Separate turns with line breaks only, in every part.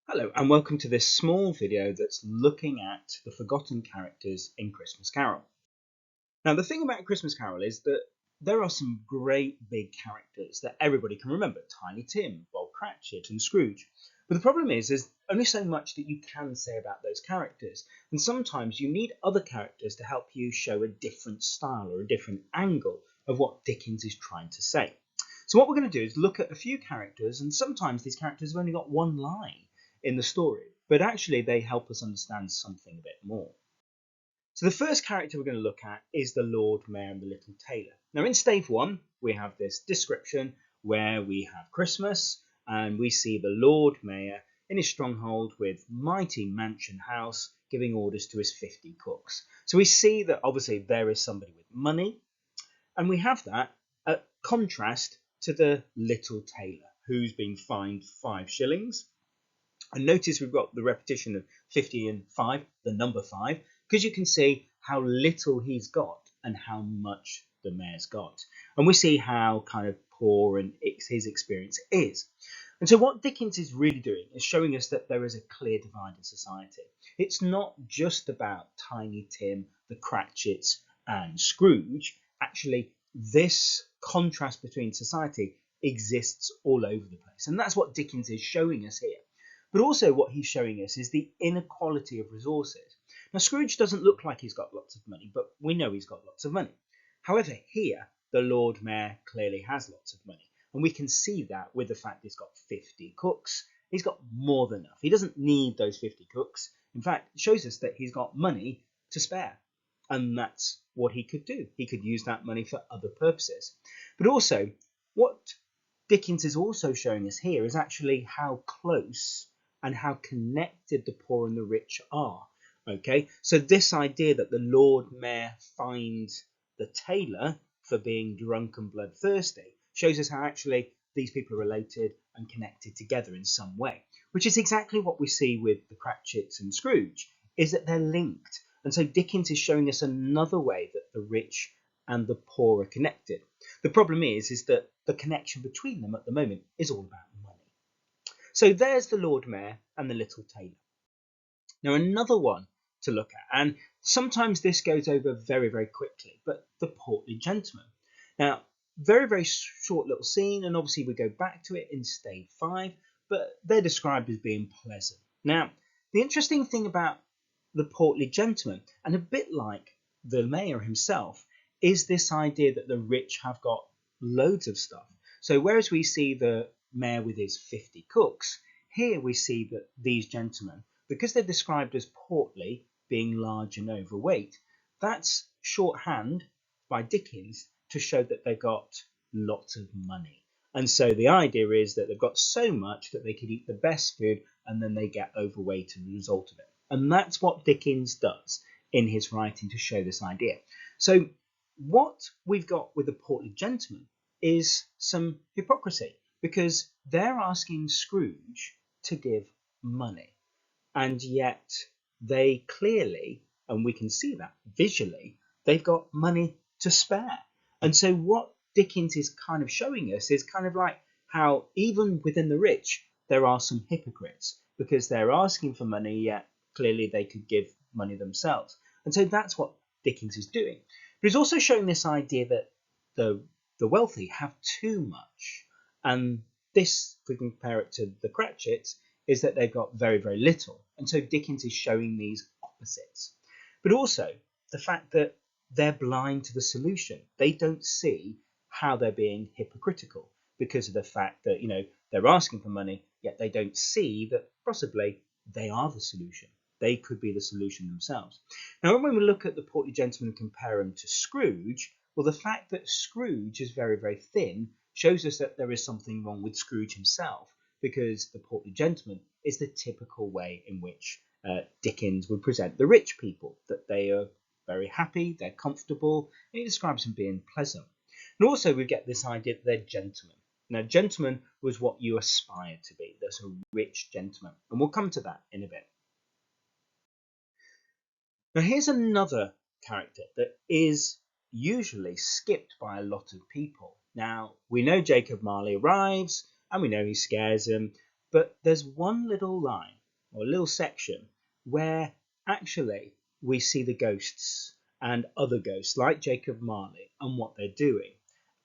Hello and welcome to this small video that's looking at the forgotten characters in Christmas Carol. Now the thing about Christmas Carol is that there are some great big characters that everybody can remember. Tiny Tim, Bob Cratchit and Scrooge. But the problem is there's only so much that you can say about those characters, and sometimes you need other characters to help you show a different style or a different angle of what Dickens is trying to say. So what we're going to do is look at a few characters, and sometimes these characters have only got one line in the story, but actually they help us understand something a bit more. So the first character we're going to look at is the Lord Mayor and the Little Tailor. Now in stave 1 we have this description where we have Christmas and we see the Lord Mayor in his stronghold with mighty mansion house giving orders to his 50 cooks. So we see that obviously there is somebody with money, and we have that at contrast to the Little Tailor who's been fined 5 shillings. And notice we've got the repetition of 50 and 5, the number 5, because you can see how little he's got and how much the mayor's got. And we see how kind of poor and his experience is. And so what Dickens is really doing is showing us that there is a clear divide in society. It's not just about Tiny Tim, the Cratchits and Scrooge. Actually, this contrast between society exists all over the place. And that's what Dickens is showing us here. But also what he's showing us is the inequality of resources. Now Scrooge doesn't look like he's got lots of money, but we know he's got lots of money. However, here the Lord Mayor clearly has lots of money, and we can see that with the fact he's got 50 cooks. He's got more than enough. He doesn't need those 50 cooks. In fact, it shows us that he's got money to spare, and that's what he could do. He could use that money for other purposes. But also, what Dickens is also showing us here is actually how close and how connected the poor and the rich are. Okay, so this idea that the Lord Mayor finds the tailor for being drunk and bloodthirsty shows us how actually these people are related and connected together in some way, which is exactly what we see with the Cratchits and Scrooge, is that they're linked. And so Dickens is showing us another way that the rich and the poor are connected. The problem is that the connection between them at the moment is all about money. So there's the Lord Mayor and the Little Tailor. Now another one to look at, and sometimes this goes over very, very quickly, but the Portly Gentleman. Now, very, very short little scene, and obviously we go back to it in stave 5, but they're described as being pleasant. Now, the interesting thing about the Portly Gentleman, and a bit like the mayor himself, is this idea that the rich have got loads of stuff. So whereas we see the mayor with his 50 cooks, here we see that these gentlemen, because they're described as portly, being large and overweight, that's shorthand by Dickens to show that they've got lots of money. And so the idea is that they've got so much that they could eat the best food and then they get overweight as a result of it. And that's what Dickens does in his writing to show this idea. So what we've got with the Portly Gentleman is some hypocrisy, because they're asking Scrooge to give money, and yet they clearly, and we can see that visually, they've got money to spare. And so what Dickens is kind of showing us is kind of like how even within the rich there are some hypocrites, because they're asking for money, yet clearly they could give money themselves. And so that's what Dickens is doing. But he's also showing this idea that the wealthy have too much, and this, if we compare it to the Cratchits, is that they've got very, very little. And so Dickens is showing these opposites. But also the fact that they're blind to the solution. They don't see how they're being hypocritical because of the fact that, they're asking for money, yet they don't see that possibly they are the solution. They could be the solution themselves. Now, when we look at the Portly Gentleman and compare him to Scrooge, well, the fact that Scrooge is very, very thin shows us that there is something wrong with Scrooge himself, because the Portly Gentleman is the typical way in which Dickens would present the rich people, that they are very happy, they're comfortable, and he describes them being pleasant. And also we get this idea that they're gentlemen. Now, gentleman was what you aspired to be. There's a rich gentleman, and we'll come to that in a bit. Now, here's another character that is usually skipped by a lot of people. Now, we know Jacob Marley arrives, and we know he scares him, but there's one little line or a little section where actually we see the ghosts and other ghosts like Jacob Marley and what they're doing.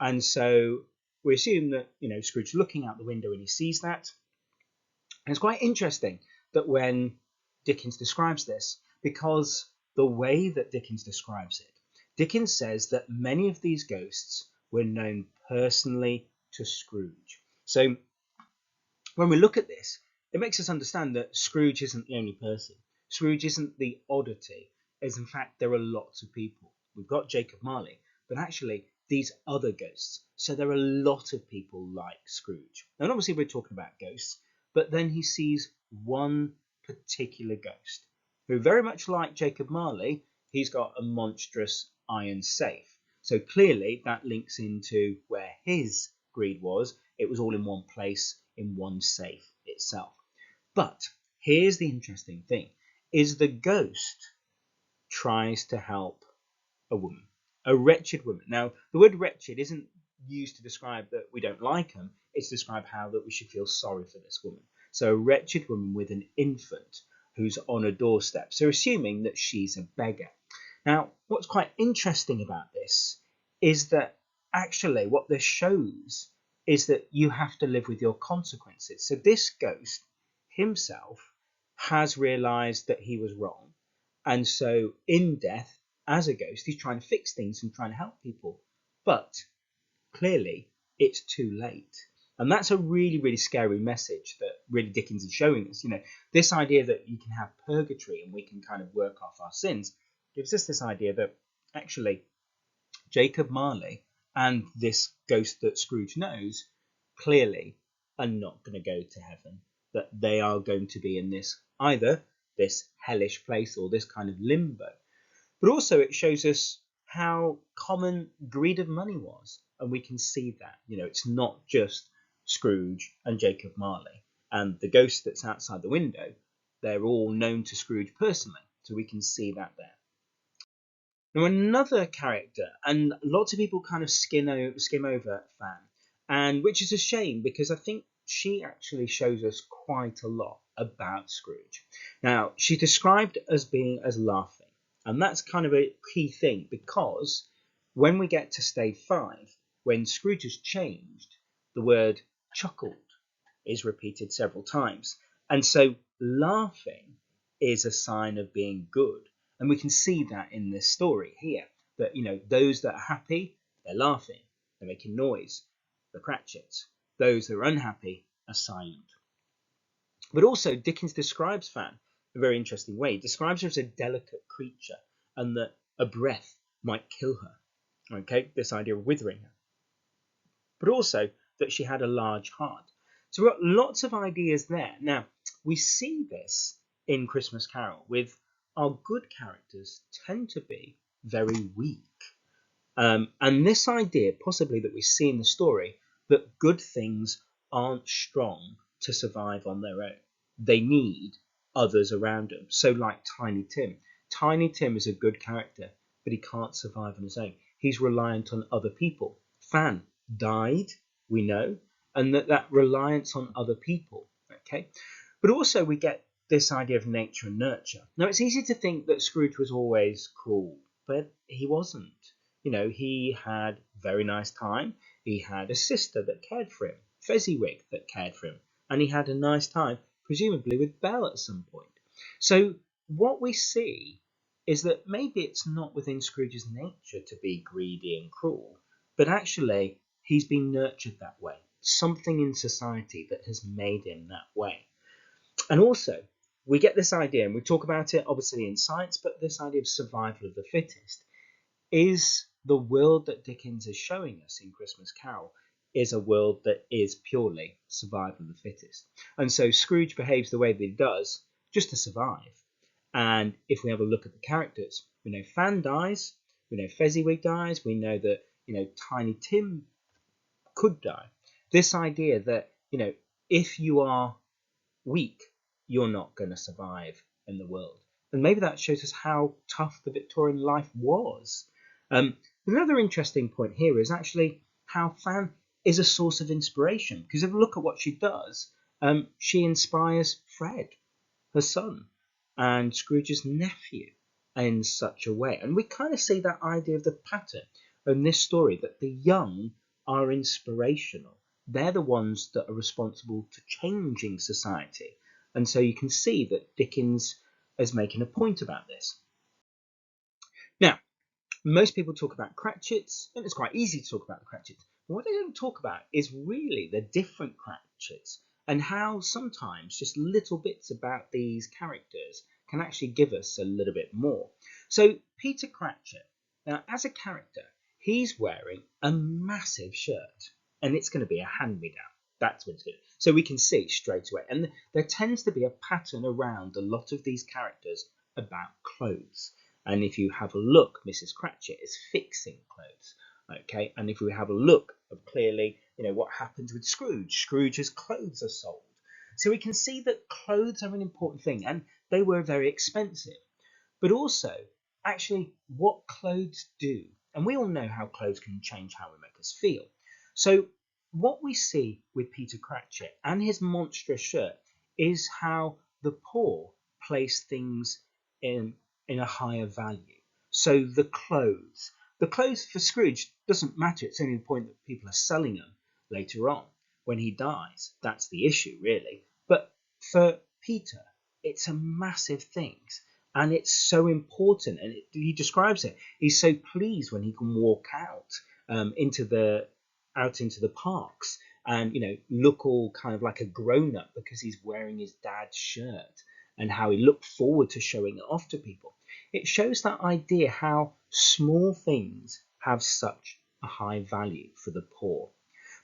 And so we assume that, Scrooge is looking out the window and he sees that. And it's quite interesting that when Dickens describes this, because the way that Dickens describes it, Dickens says that many of these ghosts were known personally to Scrooge. So when we look at this, it makes us understand that Scrooge isn't the only person. Scrooge isn't the oddity, as in fact there are lots of people. We've got Jacob Marley, but actually these other ghosts. So there are a lot of people like Scrooge. And obviously we're talking about ghosts, but then he sees one particular ghost who, very much like Jacob Marley, he's got a monstrous iron safe. So clearly that links into where his greed was. It was all in one place, in one safe itself. But here's the interesting thing, is the ghost tries to help a woman, a wretched woman. Now, the word wretched isn't used to describe that we don't like them, it's to describe how that we should feel sorry for this woman. So a wretched woman with an infant who's on a doorstep. So assuming that she's a beggar. Now, what's quite interesting about this is that actually what this shows is that you have to live with your consequences. So this ghost himself has realized that he was wrong. And so in death, as a ghost, he's trying to fix things and trying to help people. But clearly it's too late. And that's a really, really scary message that really Dickens is showing us. This idea that you can have purgatory and we can kind of work off our sins gives us this idea that actually Jacob Marley and this ghost that Scrooge knows clearly are not going to go to heaven, that they are going to be in this either this hellish place or this kind of limbo. But also it shows us how common greed of money was, and we can see that it's not just Scrooge and Jacob Marley and the ghost that's outside the window. They're all known to Scrooge personally, so we can see that there. Now, another character, and lots of people kind of skim over Fan, and which is a shame because I think she actually shows us quite a lot about Scrooge. Now, she's described as being as laughing, and that's kind of a key thing because when we get to stage 5, when Scrooge has changed, the word chuckled is repeated several times, and so laughing is a sign of being good. And we can see that in this story here, that, those that are happy, they're laughing, they're making noise, the Cratchits. Those that are unhappy are silent. But also Dickens describes Fan in a very interesting way. He describes her as a delicate creature and that a breath might kill her. Okay, this idea of withering her. But also that she had a large heart. So we've got lots of ideas there. Now, we see this in Christmas Carol with our good characters tend to be very weak. And this idea, possibly that we see in the story, that good things aren't strong to survive on their own. They need others around them. So like Tiny Tim. Tiny Tim is a good character, but he can't survive on his own. He's reliant on other people. Fan died, we know, and that reliance on other people. Okay, but also we get this idea of nature and nurture. Now, it's easy to think that Scrooge was always cruel, but he wasn't. He had a very nice time. He had a sister that cared for him, Fezziwig that cared for him, and he had a nice time, presumably with Belle at some point. So what we see is that maybe it's not within Scrooge's nature to be greedy and cruel, but actually he's been nurtured that way. Something in society that has made him that way. And also, we get this idea, and we talk about it obviously in science, but this idea of survival of the fittest is the world that Dickens is showing us in Christmas Carol is a world that is purely survival of the fittest. And so Scrooge behaves the way that he does just to survive. And if we have a look at the characters, we know Fan dies, we know Fezziwig dies, we know that, Tiny Tim could die. This idea that, if you are weak, you're not going to survive in the world. And maybe that shows us how tough the Victorian life was. Another interesting point here is actually how Fan is a source of inspiration. Because if you look at what she does, she inspires Fred. her son, and Scrooge's nephew in such a way. And we kind of see that idea of the pattern in this story, that the young are inspirational. They're the ones that are responsible to changing society. And so you can see that Dickens is making a point about this. Now, most people talk about Cratchits, and it's quite easy to talk about the Cratchits. But what they don't talk about is really the different Cratchits and how sometimes just little bits about these characters can actually give us a little bit more. So Peter Cratchit, now as a character, he's wearing a massive shirt, and it's going to be a hand-me-down. That's what it's going to be. So we can see straight away. And there tends to be a pattern around a lot of these characters about clothes. And if you have a look, Mrs. Cratchit is fixing clothes. Okay, and if we have a look of clearly, what happens with Scrooge, Scrooge's clothes are sold. So we can see that clothes are an important thing, and they were very expensive. But also, actually, what clothes do, and we all know how clothes can change how we make us feel. So what we see with Peter Cratchit and his monstrous shirt is how the poor place things in a higher value. So the clothes for Scrooge doesn't matter. It's only the point that people are selling them later on when he dies. That's the issue, really. But for Peter, it's a massive thing, and it's so important. And he describes it. He's so pleased when he can walk out into the parks and look all kind of like a grown up because he's wearing his dad's shirt, and how he looked forward to showing it off to people. It shows that idea how small things have such a high value for the poor.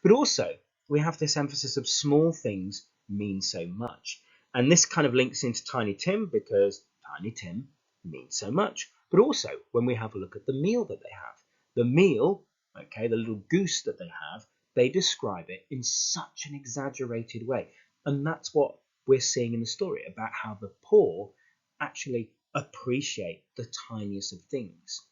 But also, we have this emphasis of small things mean so much. And this kind of links into Tiny Tim, because Tiny Tim means so much. But also, when we have a look at the meal that they have, the meal, the little goose that they describe it in such an exaggerated way. And that's what we're seeing in the story, about how the poor actually appreciate the tiniest of things.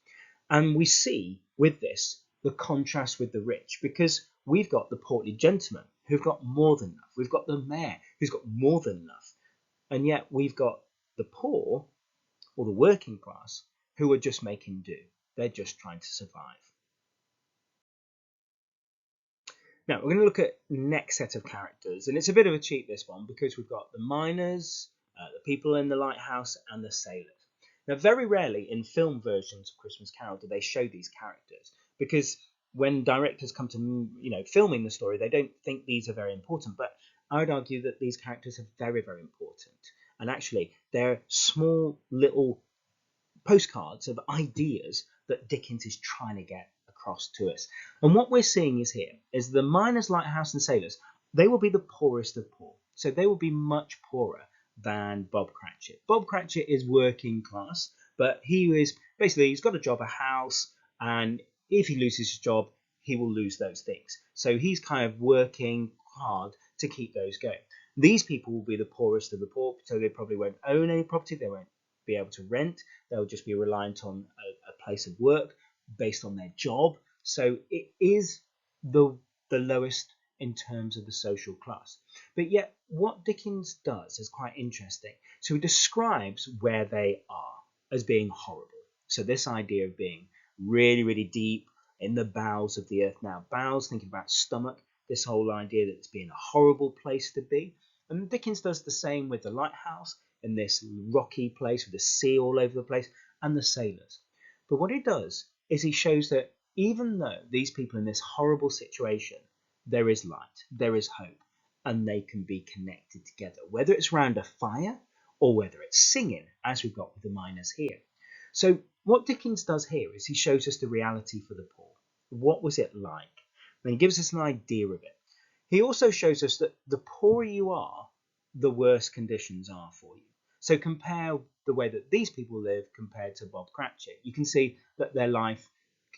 And we see with this the contrast with the rich, because we've got the portly gentleman who've got more than enough. We've got the mayor who's got more than enough. And yet we've got the poor, or the working class, who are just making do. They're just trying to survive. Now, we're going to look at next set of characters, and it's a bit of a cheat, this one, because we've got the miners, the people in the lighthouse, and the sailors. Now, very rarely in film versions of Christmas Carol do they show these characters, because when directors come to filming the story, they don't think these are very important. But I would argue that these characters are very, very important, and actually they're small little postcards of ideas that Dickens is trying to get across to us. And what we're seeing is the miners, lighthouse, and sailors. They will be the poorest of poor, so they will be much poorer than Bob Cratchit. Bob Cratchit is working class, but he's got a job, a house, and if he loses his job, he will lose those things. So he's kind of working hard to keep those going. These people will be the poorest of the poor, so they probably won't own any property. They won't be able to rent. They'll just be reliant on a place of work based on their job. So it is the lowest in terms of the social class. But yet what Dickens does is quite interesting. So he describes where they are as being horrible. So this idea of being really, really deep in the bowels of the earth. Now, bowels, thinking about stomach, this whole idea that it's being a horrible place to be. And Dickens does the same with the lighthouse, in this rocky place with the sea all over the place, and the sailors. But what he does is he shows that even though these people are in this horrible situation, there is light, there is hope, and they can be connected together, whether it's around a fire or whether it's singing, as we've got with the miners here. So what Dickens does here is he shows us the reality for the poor. What was it like? And he gives us an idea of it. He also shows us that the poorer you are, the worse conditions are for you. So compare the way that these people live compared to Bob Cratchit. You can see that their life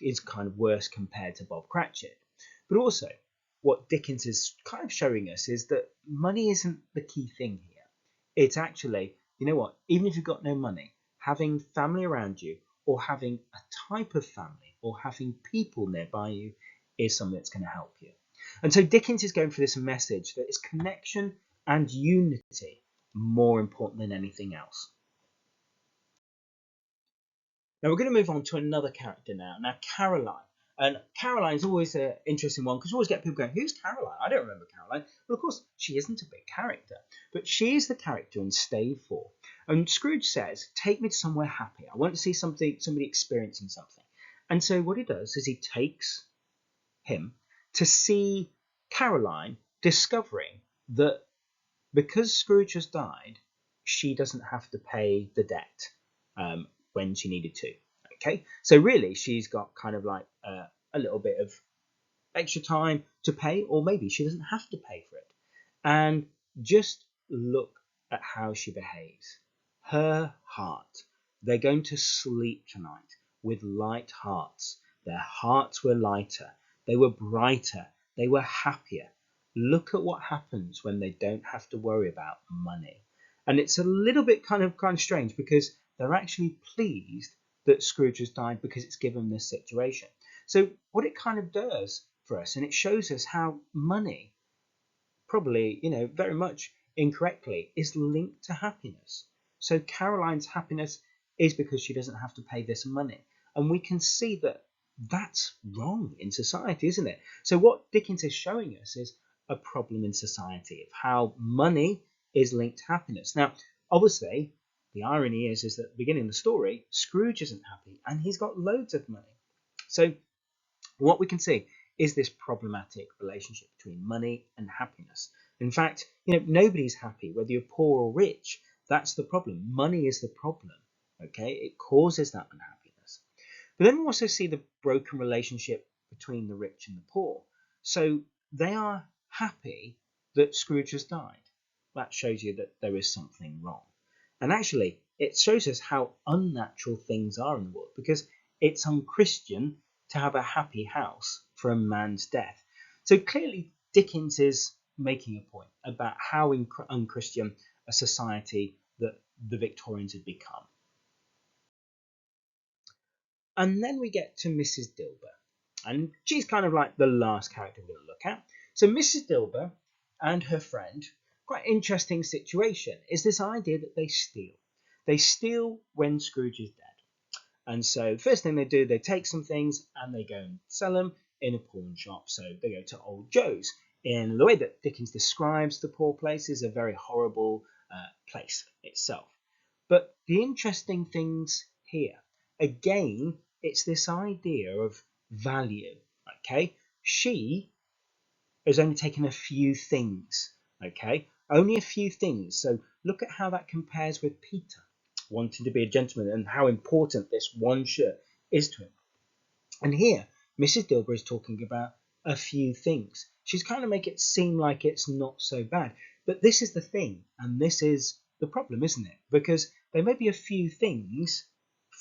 is kind of worse compared to Bob Cratchit. But also, what Dickens is kind of showing us is that money isn't the key thing here. It's actually, even if you've got no money, having family around you, or having a type of family, or having people nearby you is something that's going to help you. And so Dickens is going for this message that it's connection and unity more important than anything else. Now we're going to move on to another character now. Now Caroline. And Caroline's always an interesting one because you always get people going, who's Caroline? I don't remember Caroline. Well, of course, she isn't a big character, but she is the character in Stave 4. And Scrooge says, take me to somewhere happy. I want to see somebody experiencing something. And so what he does is he takes him to see Caroline discovering that because Scrooge has died, she doesn't have to pay the debt when she needed to. Okay, so really she's got kind of like a little bit of extra time to pay, or maybe she doesn't have to pay for it. And just look at how she behaves. Her heart. They're going to sleep tonight with light hearts. Their hearts were lighter. They were brighter. They were happier. Look at what happens when they don't have to worry about money. And it's a little bit kind of strange because they're actually pleased that Scrooge has died because it's given this situation. So what it kind of does for us, and it shows us how money, probably, very much incorrectly, is linked to happiness. So Caroline's happiness is because she doesn't have to pay this money. And we can see that that's wrong in society, isn't it? So what Dickens is showing us is a problem in society of how money is linked to happiness. Now, obviously, the irony is that at the beginning of the story, Scrooge isn't happy and he's got loads of money. So what we can see is this problematic relationship between money and happiness. In fact, nobody's happy, whether you're poor or rich. That's the problem. Money is the problem. Okay, it causes that unhappiness. But then we also see the broken relationship between the rich and the poor. So they are happy that Scrooge has died. That shows you that there is something wrong. And actually, it shows us how unnatural things are in the world, because it's unchristian to have a happy house for a man's death. So clearly, Dickens is making a point about how unchristian a society that the Victorians had become. And then we get to Mrs. Dilber. And she's kind of like the last character we're going to look at. So Mrs. Dilber and her friend, quite interesting situation, is this idea that they steal. They steal when Scrooge is dead. And so the first thing they do, they take some things and they go and sell them in a pawn shop. So they go to Old Joe's. In the way that Dickens describes the poor place is a very horrible place itself. But the interesting things here, again, it's this idea of value. Okay, she has only taken a few things. Okay, only a few things. So look at how that compares with Peter wanting to be a gentleman and how important this one shirt is to him. And here, Mrs. Dilber is talking about a few things. She's kind of make it seem like it's not so bad. But this is the thing, and this is the problem, isn't it? Because there may be a few things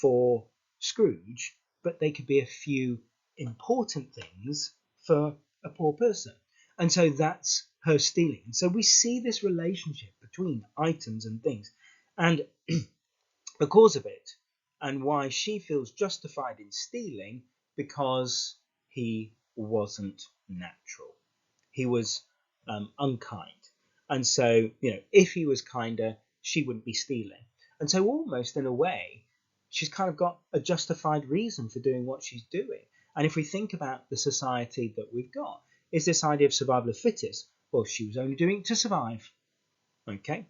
for Scrooge, but they could be a few important things for a poor person. And so that's her stealing. And so we see this relationship between items and things. And because of it, and why she feels justified in stealing, because he wasn't natural. He was unkind. And so, if he was kinder, she wouldn't be stealing. And so almost in a way, she's kind of got a justified reason for doing what she's doing. And if we think about the society that we've got, is this idea of survival of the fittest? Well, she was only doing it to survive. Okay?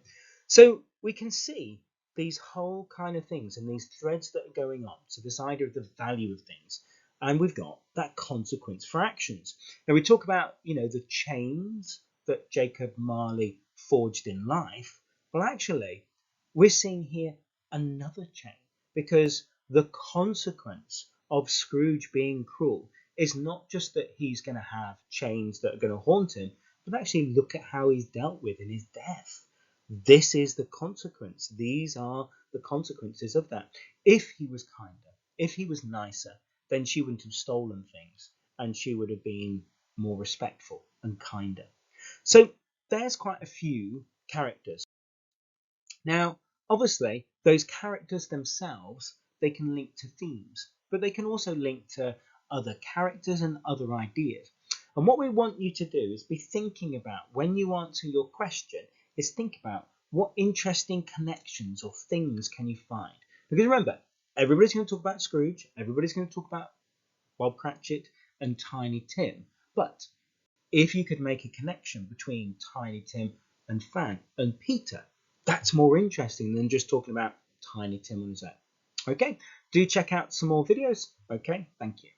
So we can see these whole kind of things and these threads that are going on. So this idea of the value of things. And we've got that consequence for actions. Now we talk about, the chains that Jacob Marley forged in life. Well, actually, we're seeing here another chain, because the consequence of Scrooge being cruel is not just that he's going to have chains that are going to haunt him, but actually look at how he's dealt with in his death. This is the consequence. These are the consequences of that. If he was kinder, if he was nicer, then she wouldn't have stolen things, and she would have been more respectful and kinder. So there's quite a few characters. Now, obviously, those characters themselves, they can link to themes, but they can also link to other characters and other ideas. And what we want you to do is be thinking about, when you answer your question, is think about What interesting connections or things can you find? Because remember, everybody's going to talk about Scrooge, everybody's going to talk about Bob Cratchit and Tiny Tim, but if you could make a connection between Tiny Tim and Fan and Peter, that's more interesting than just talking about Tiny Tim on his own. Okay, do check out some more videos. Okay, thank you.